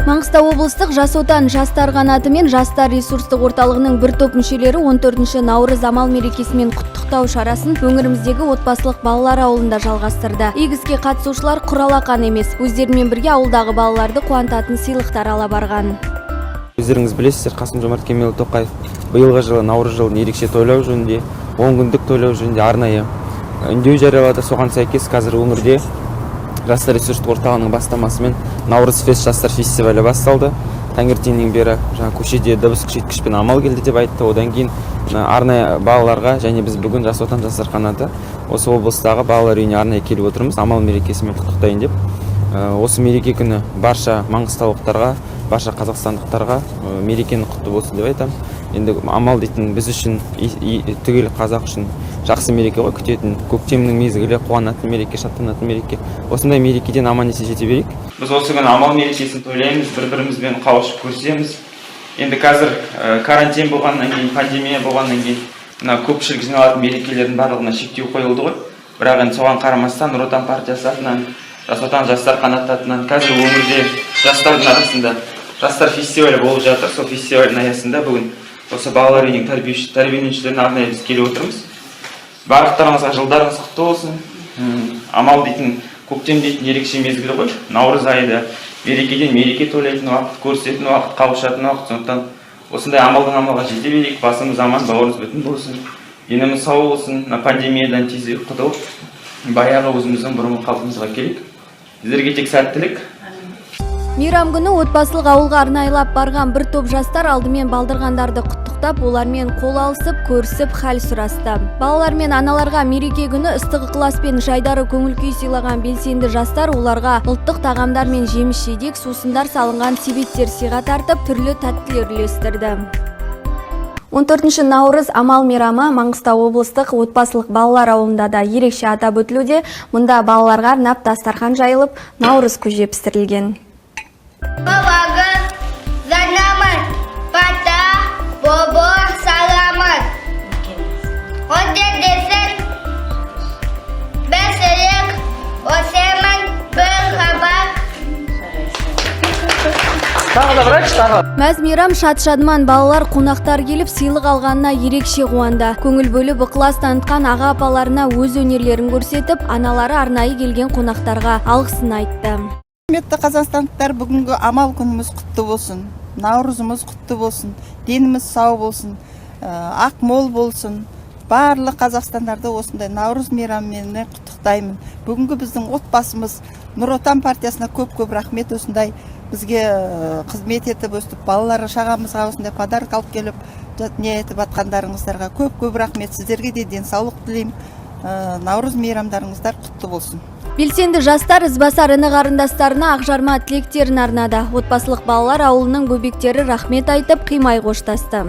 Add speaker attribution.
Speaker 1: Маңғыстау облыстық Жас Отан жастар қанаты мен жастар ресурстық орталығының бір топ мүшелері 14 наурыз амал мерекесімен құттықтау шарасын өңіріміздегі отбасылық балалар ауылында жалғастырды. Игі іске қатысушылар құралақан емес, өздерімен бірге ауылдағы балаларды қуантатын сыйлықтар ала барған.
Speaker 2: Өздеріңіз білесіздер, Қасым-Жомарт Кемелұлы Тоқаев биылғы жылы наурыз жылын ерекше тойлау жөнінде, 10 күндік тойлау жөнінде арнайы үндеу жариялады. Соған сәйкес қазір өңірде жастар ресурстық орталығының бастамасымен наурыз фест жастар фестивалі басталды. Таңертеңнен бері көшеде дыбыс күшейткішпен амал келді деп айтты. Одан кейін арнайы балаларға және біз бүгін Жас Отан жастар қанаты осы облыстағы балалар үйіне арнайы келіп отырмыз. Амал мерекесімен құттықтайын деп. Осы мереке күні барша маңғыстаулықтарға, барша қазақстандықтарға мерекені құтты болсын деп айтамын. Енді амал дейтін біз үшін түгел қазақ үшін жақсы мереке ғой, күтетін көктемнің мезгілі, қуанатын мереке, шаттанатын мереке. Осындай мерекеден аман есен жете берейік. Біз осы күні амал мерекесін тойлаймыз, бір-бірімізбен қауышып көрісеміз. Енді қазір карантин болғаннан кейін, пандемия болғаннан кейін, мына көпшілік жиналатын мерекелердің барлығына шектеу қойылды ғой. Бірақ енді соған қарамастан Нұр Отан партиясы атынан, Жас Отан жастар қанаты атынан қазір өңірде жастардың арасында жастар фестивалі болып жатыр. Сол фестивальдің аясында бүгін осы балалар үйінің тәрбиеленушілеріне арнайы біз келіп отырмыз. Барлықтарыңызға жылдарыңыз құтты болсын. Амал дейтін, көктем дейтін ерекше мезгілі ғой. Наурыз айында мерекеден мереке тойлайтын уақыт, көрісетін уақыт, қауышатын уақыт. Сондықтан осындай амалдан амалға жете берейік. Басымыз аман, бауырымыз бүтін болсын. Деніміз сау болсын. Пандемиядан тезірек құтылып, баяғы өзіміздің бұрынғы қалпымызға келейік. Сіздерге тек сәттілік.
Speaker 1: Мейрам күні отбасылық ауылға арнайлап барған бір топ жастар алдымен балдырғандарды құттықтап, олармен қол алысып, көрісіп, хәл сұрасты. Балалар мен аналарға мереке күні ыстық ықылас пен жайдары көңіл күй сыйлаған белсенді жастар оларға ұлттық тағамдар мен жеміс-жидек, сусындар салынған себеттер сыйға тартып, түрлі тәттілер үлестірді. 14 наурыз амал мейрамы Маңғыстау облыстық отбасылық балалар ауылында да ерекше атап өтілуде. Мұнда балаларға арнап дастархан жайылып, наурыз көже пісірілген.
Speaker 3: Бабага занамат, пата, бобо саламат. Отер десек, бәсірек, осеман, бір хабак.
Speaker 1: Мәз мейрам шат-шадман балалар қонақтар келіп сыйлық алғанына ерекше қуанды. Көңіл бөліп ықылас танытқан аға апаларына өз өнерлерін көрсетіп, аналары арнайы келген қонақтарға алғысын айтты.
Speaker 4: Құрметті қазақстандықтар, бүгінгі амал күніміз құтты болсын, наурызымыз құтты болсын, деніміз сау болсын, ақ мол болсын. Барлық қазақстандарды осындай наурыз мейрамымен құттықтаймын. Бүгінгі біздің отбасымыз Нұр Отан партиясына көп-көп рахмет, осындай бізге қызмет етіп өстіп, балалары шағамызға осындай подарок алып келіп, не етіп атқандарыңыздарға көп-көп рахмет. Сіздерге де денсаулық тілеймін. Наурыз мейрамдарыңыздар құтты болсын.
Speaker 1: Белсенді жастар ізбасар іні қарындастарына ақжарма тілектерін арнады. Отбасылық балалар ауылының бөбектері рахмет айтып, қимай қоштасты.